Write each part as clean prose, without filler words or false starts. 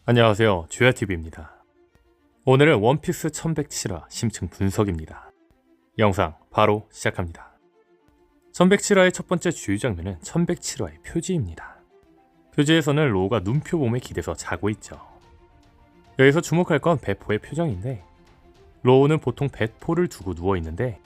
안녕하세요, 주야TV입니다. 오늘은 원피스 1107화 심층 분석입니다. 영상 바로 시작합니다. 1107화의 첫 번째 주요 장면은 1107화의 표지입니다. 표지에서는 로우가 눈표범에 기대서 자고 있죠. 여기서 주목할 건 배포의 표정인데, 로우는 보통 배포를 두고 누워있는데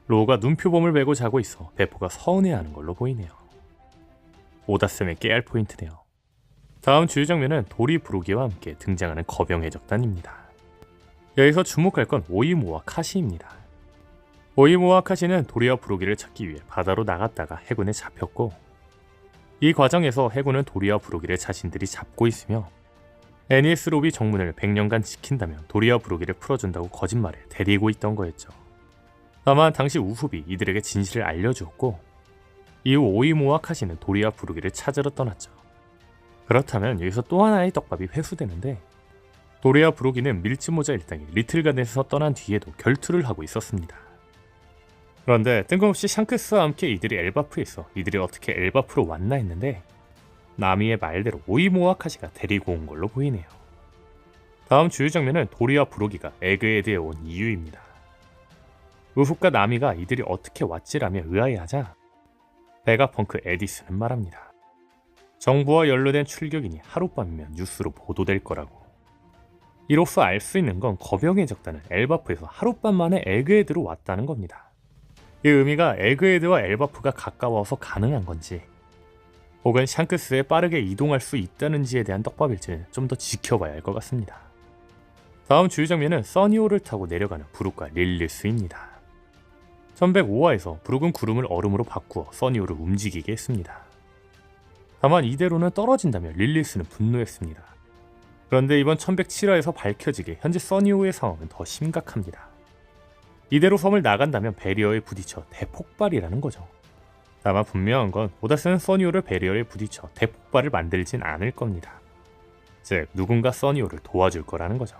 로우가 눈표범을 메고 자고 있어 배포가 서운해하는 걸로 보이네요. 오다쌤의 깨알 포인트네요. 다음 주요 장면은 도리 브로기와 함께 등장하는 거병 해적단입니다. 여기서 주목할 건 오이모와 카시입니다. 오이모와 카시는 도리와 브로기를 찾기 위해 바다로 나갔다가 해군에 잡혔고, 이 과정에서 해군은 도리와 브로기를 자신들이 잡고 있으며 애니스 롭이 정문을 100년간 지킨다면 도리와 브로기를 풀어준다고 거짓말해 데리고 있던 거였죠. 다만 당시 우후비 이들에게 진실을 알려주었고, 이후 오이모와 카시는 도리와 브로기를 찾으러 떠났죠. 그렇다면 여기서 또 하나의 떡밥이 회수되는데, 도리와 브로기는 밀짚모자 일당이 리틀간에서 떠난 뒤에도 결투를 하고 있었습니다. 그런데 뜬금없이 샹크스와 함께 이들이 엘바프에 있어 이들이 어떻게 엘바프로 왔나 했는데, 나미의 말대로 오이모와 카시가 데리고 온 걸로 보이네요. 다음 주요 장면은 도리와 브로기가 에그헤드에 온 이유입니다. 우훅과 나미가 이들이 어떻게 왔지라며 의아해하자 베가펑크 에디스는 말합니다. 정부와 연루된 출격이니 하룻밤이면 뉴스로 보도될 거라고. 이로써 알 수 있는 건 거병 해적단은 엘바프에서 하룻밤 만에 에그헤드로 왔다는 겁니다. 이 의미가 에그헤드와 엘바프가 가까워서 가능한 건지, 혹은 샹크스에 빠르게 이동할 수 있다는지에 대한 떡밥일지는 좀 더 지켜봐야 할 것 같습니다. 다음 주요 장면은 써니호를 타고 내려가는 브룩과 릴리스입니다. 1105화에서 브룩은 구름을 얼음으로 바꾸어 써니호를 움직이게 했습니다. 다만 이대로는 떨어진다며 릴리스는 분노했습니다. 그런데 이번 1107화에서 밝혀지게 현재 써니호의 상황은 더 심각합니다. 이대로 섬을 나간다면 베리어에 부딪혀 대폭발이라는 거죠. 다만 분명한 건 오다스는 써니호를 베리어에 부딪혀 대폭발을 만들진 않을 겁니다. 즉 누군가 써니호를 도와줄 거라는 거죠.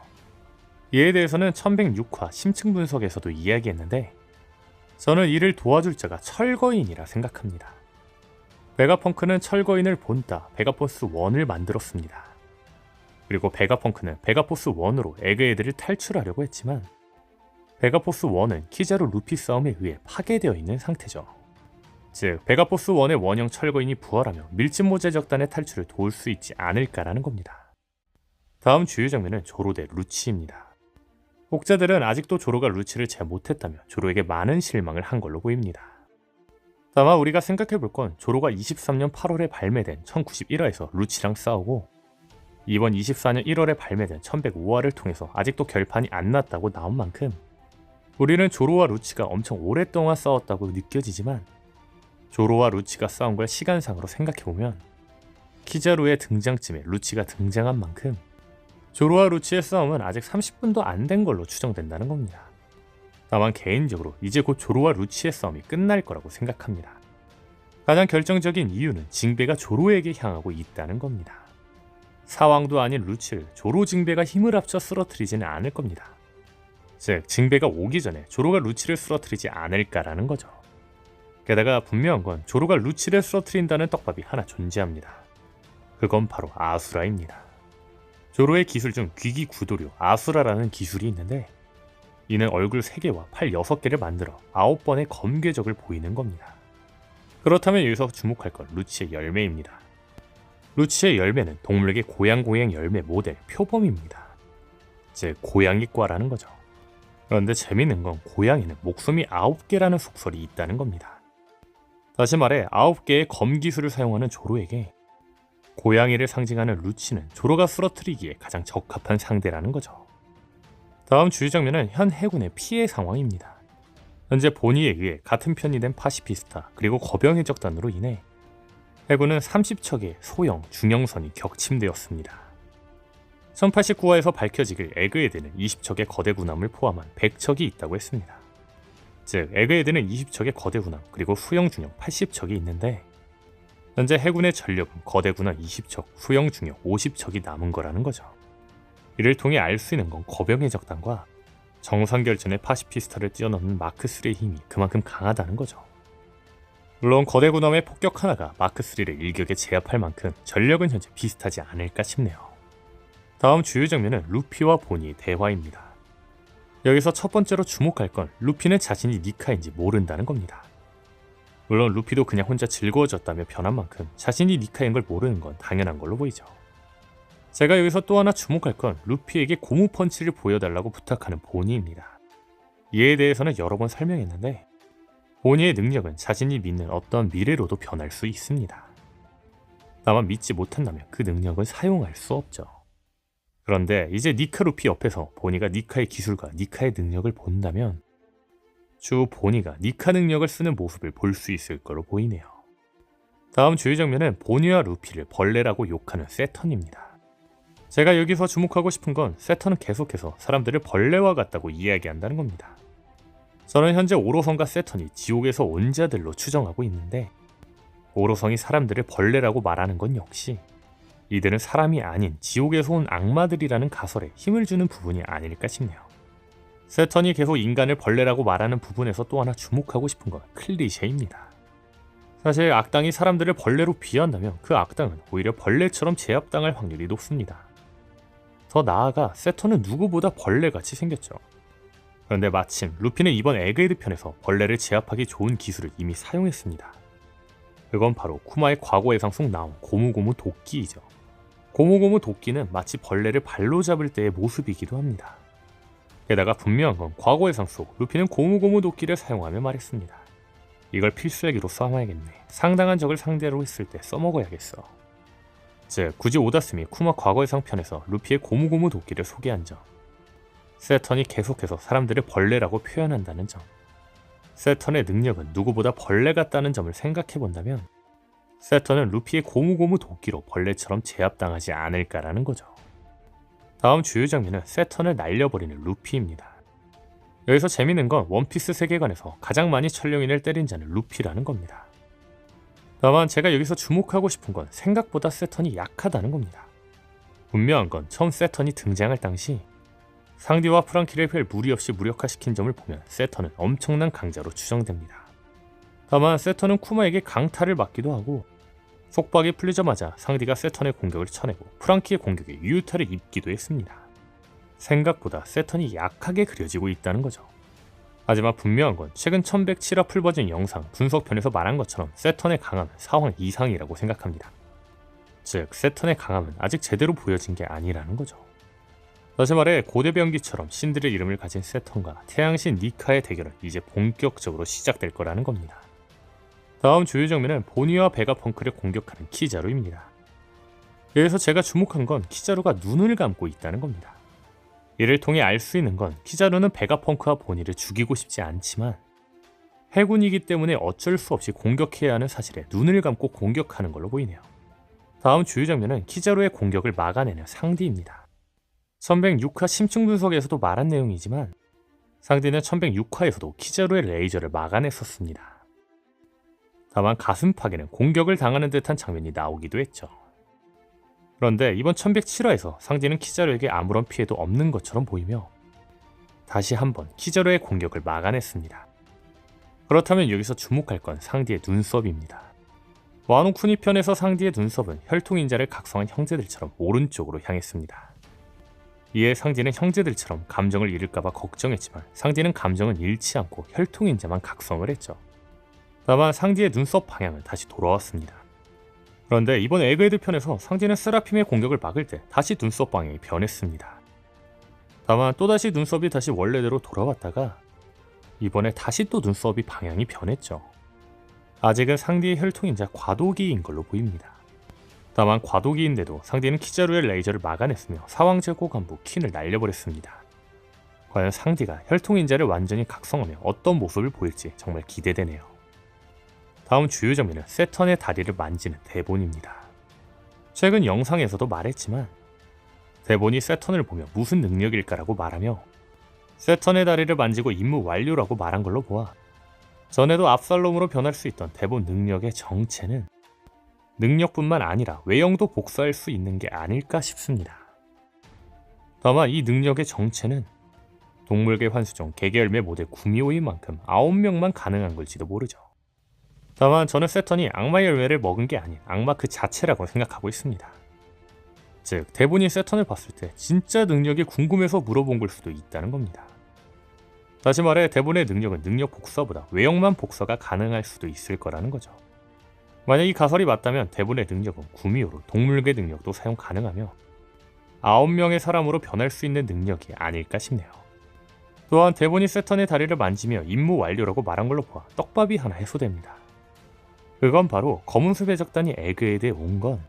이에 대해서는 1106화 심층 분석에서도 이야기했는데, 저는 이를 도와줄 자가 철거인이라 생각합니다. 베가펑크는 철거인을 본따 베가포스 1을 만들었습니다. 그리고 베가펑크는 베가포스 1으로 에그헤드를 탈출하려고 했지만, 베가포스 1은 키자루 루피 싸움에 의해 파괴되어 있는 상태죠. 즉 베가포스 1의 원형 철거인이 부활하며 밀짚모자 적단의 탈출을 도울 수 있지 않을까라는 겁니다. 다음 주요 장면은 조로 대 루치입니다. 혹자들은 아직도 조로가 루치를 잘 못했다며 조로에게 많은 실망을 한 걸로 보입니다. 다만 우리가 생각해볼 건 조로가 23년 8월에 발매된 1091화에서 루치랑 싸우고, 이번 24년 1월에 발매된 1105화를 통해서 아직도 결판이 안 났다고 나온 만큼 우리는 조로와 루치가 엄청 오랫동안 싸웠다고 느껴지지만, 조로와 루치가 싸운 걸 시간상으로 생각해보면 키자루의 등장쯤에 루치가 등장한 만큼 조로와 루치의 싸움은 아직 30분도 안 된 걸로 추정된다는 겁니다. 다만 개인적으로 이제 곧 조로와 루치의 싸움이 끝날 거라고 생각합니다. 가장 결정적인 이유는 징베가 조로에게 향하고 있다는 겁니다. 사왕도 아닌 루치를 조로 징베가 힘을 합쳐 쓰러뜨리지는 않을 겁니다. 즉 징베가 오기 전에 조로가 루치를 쓰러뜨리지 않을까라는 거죠. 게다가 분명한 건 조로가 루치를 쓰러뜨린다는 떡밥이 하나 존재합니다. 그건 바로 아수라입니다. 조로의 기술 중 귀기 구도류 아수라라는 기술이 있는데, 이는 얼굴 3개와 팔 6개를 만들어 9번의 검궤적을 보이는 겁니다. 그렇다면 여기서 주목할 건 루치의 열매입니다. 루치의 열매는 동물에게 고양 열매 모델 표범입니다. 즉 고양이과라는 거죠. 그런데 재밌는 건 고양이는 목숨이 9개라는 속설이 있다는 겁니다. 다시 말해 9개의 검기술을 사용하는 조로에게 고양이를 상징하는 루치는 조로가 쓰러뜨리기에 가장 적합한 상대라는 거죠. 다음 주요 장면은 현 해군의 피해 상황입니다. 현재 본의에 의해 같은 편이 된 파시피스타 그리고 거병 해적단으로 인해 해군은 30척의 소형 중형선이 격침되었습니다. 1089화에서 밝혀지길 에그헤드는 20척의 거대 군함을 포함한 100척이 있다고 했습니다. 즉 에그헤드는 20척의 거대 군함 그리고 수형 중형 80척이 있는데, 현재 해군의 전력은 거대 군함 20척, 수형 중형 50척이 남은 거라는 거죠. 이를 통해 알 수 있는 건 거병 해적단과 정상결전의 파시피스타를 뛰어넘는 마크3의 힘이 그만큼 강하다는 거죠. 물론 거대 군함의 폭격 하나가 마크3를 일격에 제압할 만큼 전력은 현재 비슷하지 않을까 싶네요. 다음 주요 장면은 루피와 보니의 대화입니다. 여기서 첫 번째로 주목할 건 루피는 자신이 니카인지 모른다는 겁니다. 물론 루피도 그냥 혼자 즐거워졌다며 변한 만큼 자신이 니카인 걸 모르는 건 당연한 걸로 보이죠. 제가 여기서 또 하나 주목할 건 루피에게 고무 펀치를 보여달라고 부탁하는 보니입니다. 이에 대해서는 여러 번 설명했는데 보니의 능력은 자신이 믿는 어떤 미래로도 변할 수 있습니다. 다만 믿지 못한다면 그 능력을 사용할 수 없죠. 그런데 이제 니카 루피 옆에서 보니가 니카의 기술과 니카의 능력을 본다면 주 보니가 니카 능력을 쓰는 모습을 볼 수 있을 거로 보이네요. 다음 주요 장면은 보니와 루피를 벌레라고 욕하는 세턴입니다. 제가 여기서 주목하고 싶은 건 세턴은 계속해서 사람들을 벌레와 같다고 이야기한다는 겁니다. 저는 현재 오로성과 세턴이 지옥에서 온 자들로 추정하고 있는데 오로성이 사람들을 벌레라고 말하는 건 역시 이들은 사람이 아닌 지옥에서 온 악마들이라는 가설에 힘을 주는 부분이 아닐까 싶네요. 세턴이 계속 인간을 벌레라고 말하는 부분에서 또 하나 주목하고 싶은 건 클리셰입니다. 사실 악당이 사람들을 벌레로 비유한다면 그 악당은 오히려 벌레처럼 제압당할 확률이 높습니다. 더 나아가 세턴은 누구보다 벌레같이 생겼죠. 그런데 마침 루피는 이번 에그헤드 편에서 벌레를 제압하기 좋은 기술을 이미 사용했습니다. 그건 바로 쿠마의 과거 예상 속 나온 고무고무 도끼이죠. 고무고무 도끼는 마치 벌레를 발로 잡을 때의 모습이기도 합니다. 게다가 분명한 건 과거 예상 속 루피는 고무고무 도끼를 사용하며 말했습니다. 이걸 필살기로 써놔야겠네. 상당한 적을 상대로 했을 때 써먹어야겠어. 즉 굳이 오다스미 쿠마 과거 예상 편에서 루피의 고무고무 도끼를 소개한 점, 세턴이 계속해서 사람들을 벌레라고 표현한다는 점, 세턴의 능력은 누구보다 벌레 같다는 점을 생각해본다면 세턴은 루피의 고무고무 도끼로 벌레처럼 제압당하지 않을까라는 거죠. 다음 주요 장면은 세턴을 날려버리는 루피입니다. 여기서 재밌는 건 원피스 세계관에서 가장 많이 천룡인을 때린 자는 루피라는 겁니다. 다만 제가 여기서 주목하고 싶은 건 생각보다 세턴이 약하다는 겁니다. 분명한 건 처음 세턴이 등장할 당시 상디와 프랑키를 별 무리 없이 무력화시킨 점을 보면 세턴은 엄청난 강자로 추정됩니다. 다만 세턴은 쿠마에게 강타를 맞기도 하고 속박이 풀리자마자 상디가 세턴의 공격을 쳐내고 프랑키의 공격에 유효타를 입기도 했습니다. 생각보다 세턴이 약하게 그려지고 있다는 거죠. 하지만 분명한 건 최근 1107화 풀버전 영상 분석편에서 말한 것처럼 세턴의 강함은 사황 이상이라고 생각합니다. 즉 세턴의 강함은 아직 제대로 보여진 게 아니라는 거죠. 다시 말해 고대 병기처럼 신들의 이름을 가진 세턴과 태양신 니카의 대결은 이제 본격적으로 시작될 거라는 겁니다. 다음 주요 장면은 보니와 베가펑크를 공격하는 키자루입니다. 여기서 제가 주목한 건 키자루가 눈을 감고 있다는 겁니다. 이를 통해 알 수 있는 건 키자루는 베가펑크와 보니를 죽이고 싶지 않지만 해군이기 때문에 어쩔 수 없이 공격해야 하는 사실에 눈을 감고 공격하는 걸로 보이네요. 다음 주요 장면은 키자루의 공격을 막아내는 상디입니다. 1106화 심층 분석에서도 말한 내용이지만 상디는 1106화에서도 키자루의 레이저를 막아냈었습니다. 다만 가슴팍에는 공격을 당하는 듯한 장면이 나오기도 했죠. 그런데 이번 1107화에서 상디는 키자루에게 아무런 피해도 없는 것처럼 보이며 다시 한번 키자루의 공격을 막아냈습니다. 그렇다면 여기서 주목할 건 상디의 눈썹입니다. 와노 쿠니 편에서 상디의 눈썹은 혈통인자를 각성한 형제들처럼 오른쪽으로 향했습니다. 이에 상디는 형제들처럼 감정을 잃을까봐 걱정했지만 상디는 감정은 잃지 않고 혈통인자만 각성을 했죠. 다만 상디의 눈썹 방향은 다시 돌아왔습니다. 그런데 이번 에그헤드 편에서 상디는 세라핌의 공격을 막을 때 다시 눈썹 방향이 변했습니다. 다만 또다시 눈썹이 다시 원래대로 돌아왔다가 이번에 다시 또 눈썹이 방향이 변했죠. 아직은 상디의 혈통인자 과도기인 걸로 보입니다. 다만 과도기인데도 상디는 키자루의 레이저를 막아냈으며 사왕제고 간부 킨을 날려버렸습니다. 과연 상디가 혈통인자를 완전히 각성하며 어떤 모습을 보일지 정말 기대되네요. 다음 주요 장면은 세턴의 다리를 만지는 데본입니다. 최근 영상에서도 말했지만 데본이 세턴을 보며 무슨 능력일까라고 말하며 세턴의 다리를 만지고 임무 완료라고 말한 걸로 보아 전에도 압살롬으로 변할 수 있던 데본 능력의 정체는 능력뿐만 아니라 외형도 복사할 수 있는 게 아닐까 싶습니다. 다만 이 능력의 정체는 동물계 환수종 개개열매 모델 구미호인 만큼 9명만 가능한 걸지도 모르죠. 다만 저는 세턴이 악마의 열매를 먹은 게 아닌 악마 그 자체라고 생각하고 있습니다. 즉 대본인 세턴을 봤을 때 진짜 능력이 궁금해서 물어본 걸 수도 있다는 겁니다. 다시 말해 대본의 능력은 능력 복사보다 외형만 복사가 가능할 수도 있을 거라는 거죠. 만약 이 가설이 맞다면 대본의 능력은 구미호로 동물계 능력도 사용 가능하며 9명의 사람으로 변할 수 있는 능력이 아닐까 싶네요. 또한 대본이 세턴의 다리를 만지며 임무 완료라고 말한 걸로 보아 떡밥이 하나 해소됩니다. 그건 바로 검은 숲의 적단이 에그헤드에 온 건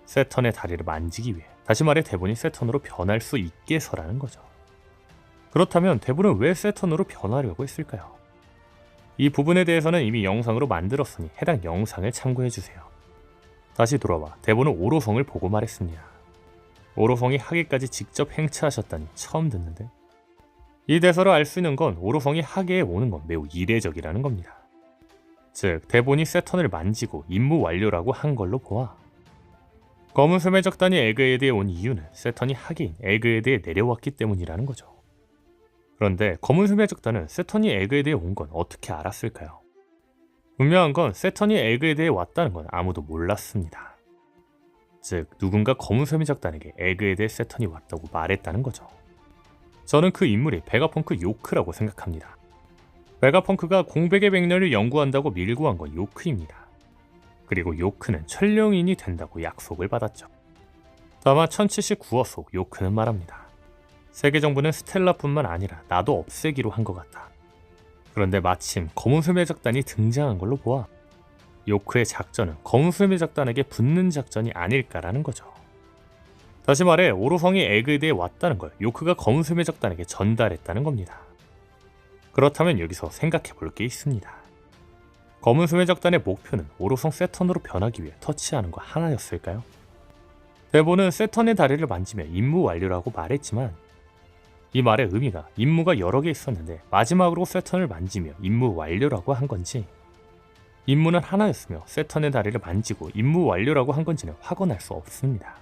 세턴의 다리를 만지기 위해, 다시 말해 대본이 세턴으로 변할 수 있게 해서라는 거죠. 그렇다면 대본은 왜 세턴으로 변하려고 했을까요? 이 부분에 대해서는 이미 영상으로 만들었으니 해당 영상을 참고해주세요. 다시 돌아와 대본은 오로성을 보고 말했습니다. 오로성이 하계까지 직접 행차하셨다니 처음 듣는데, 이 대사로 알 수 있는 건 오로성이 하계에 오는 건 매우 이례적이라는 겁니다. 즉 대본이 세턴을 만지고 임무 완료라고 한 걸로 보아 검은 샘의 적단이 에그헤드에 온 이유는 세턴이 하계인 에그헤드에 내려왔기 때문이라는 거죠. 그런데 검은 샘의 적단은 세턴이 에그헤드에 온 건 어떻게 알았을까요? 분명한 건 세턴이 에그헤드에 왔다는 건 아무도 몰랐습니다. 즉 누군가 검은 샘의 적단에게 에그헤드에 세턴이 왔다고 말했다는 거죠. 저는 그 인물이 베가펑크 요크라고 생각합니다. 베가펑크가 공백의 백년을 연구한다고 밀고 한 건 요크입니다. 그리고 요크는 천령인이 된다고 약속을 받았죠. 다만 1079화 속 요크는 말합니다. 세계 정부는 스텔라뿐만 아니라 나도 없애기로 한 것 같다. 그런데 마침 검은 샘의 적단이 등장한 걸로 보아 요크의 작전은 검은 샘의 적단에게 붙는 작전이 아닐까라는 거죠. 다시 말해 오로성이 에그헤드에 왔다는 걸 요크가 검은 샘의 적단에게 전달했다는 겁니다. 그렇다면 여기서 생각해 볼 게 있습니다. 검은 샘의 적단의 목표는 오로성 세턴으로 변하기 위해 터치하는 거 하나였을까요? 대본은 세턴의 다리를 만지며 임무 완료라고 말했지만 이 말의 의미가 임무가 여러 개 있었는데 마지막으로 세턴을 만지며 임무 완료라고 한 건지, 임무는 하나였으며 세턴의 다리를 만지고 임무 완료라고 한 건지는 확언할 수 없습니다.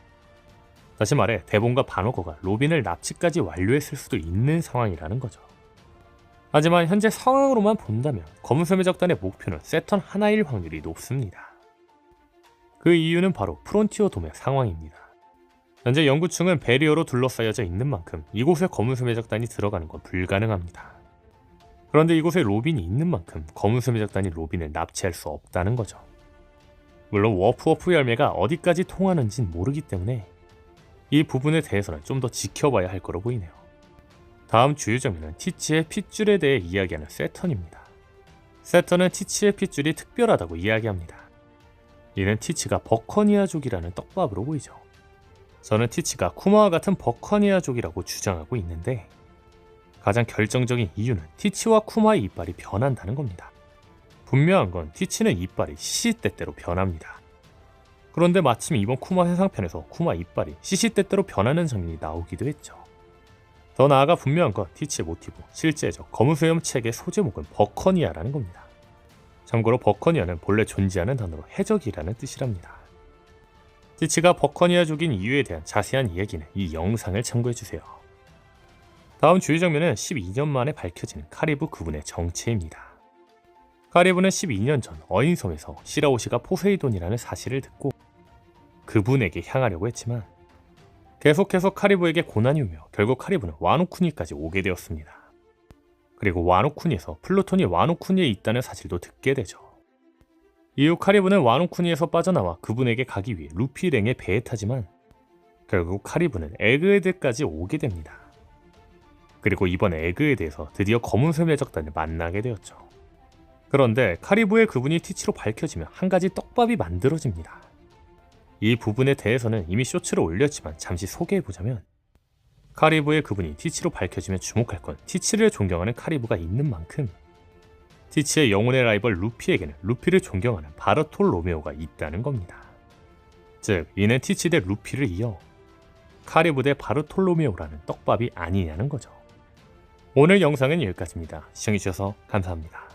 다시 말해 대본과 반어거가 로빈을 납치까지 완료했을 수도 있는 상황이라는 거죠. 하지만 현재 상황으로만 본다면 검은 샘의 적단의 목표는 세턴 하나일 확률이 높습니다. 그 이유는 바로 프론티어 돔의 상황입니다. 현재 연구층은 배리어로 둘러싸여져 있는 만큼 이곳에 검은 샘의 적단이 들어가는 건 불가능합니다. 그런데 이곳에 로빈이 있는 만큼 검은 샘의 적단이 로빈을 납치할 수 없다는 거죠. 물론 워프워프 열매가 어디까지 통하는진 모르기 때문에 이 부분에 대해서는 좀 더 지켜봐야 할 거로 보이네요. 다음 주요 장면은 티치의 핏줄에 대해 이야기하는 세턴입니다. 세턴은 티치의 핏줄이 특별하다고 이야기합니다. 이는 티치가 버커니아족이라는 떡밥으로 보이죠. 저는 티치가 쿠마와 같은 버커니아족이라고 주장하고 있는데 가장 결정적인 이유는 티치와 쿠마의 이빨이 변한다는 겁니다. 분명한 건 티치는 이빨이 시시때때로 변합니다. 그런데 마침 이번 쿠마 해상편에서 쿠마 이빨이 시시때때로 변하는 장면이 나오기도 했죠. 더 나아가 분명한 건 티치의 모티브, 실제적 검은수염 책의 소제목은 버커니아라는 겁니다. 참고로 버커니아는 본래 존재하는 단어로 해적이라는 뜻이랍니다. 티치가 버커니아족인 이유에 대한 자세한 이야기는 이 영상을 참고해주세요. 다음 주요 장면은 12년 만에 밝혀지는 카리브 그분의 정체입니다. 카리브는 12년 전 어인섬에서 시라오시가 포세이돈이라는 사실을 듣고 그분에게 향하려고 했지만 계속해서 카리브에게 고난이 오며 결국 카리브는 와노쿠니까지 오게 되었습니다. 그리고 와노쿠니에서 플루톤이 와노쿠니에 있다는 사실도 듣게 되죠. 이후 카리브는 와노쿠니에서 빠져나와 그분에게 가기 위해 루피랭의 배에 타지만 결국 카리브는 에그헤드까지 오게 됩니다. 그리고 이번 에그헤드에서 드디어 검은 샘의 적단을 만나게 되었죠. 그런데 카리브의 그분이 티치로 밝혀지며 한 가지 떡밥이 만들어집니다. 이 부분에 대해서는 이미 쇼츠를 올렸지만 잠시 소개해보자면 카리브의 그분이 티치로 밝혀지면 주목할 건 티치를 존경하는 카리브가 있는 만큼 티치의 영혼의 라이벌 루피에게는 루피를 존경하는 바르톨로메오가 있다는 겁니다. 즉 이는 티치 대 루피를 이어 카리브 대 바르톨로메오라는 떡밥이 아니냐는 거죠. 오늘 영상은 여기까지입니다. 시청해주셔서 감사합니다.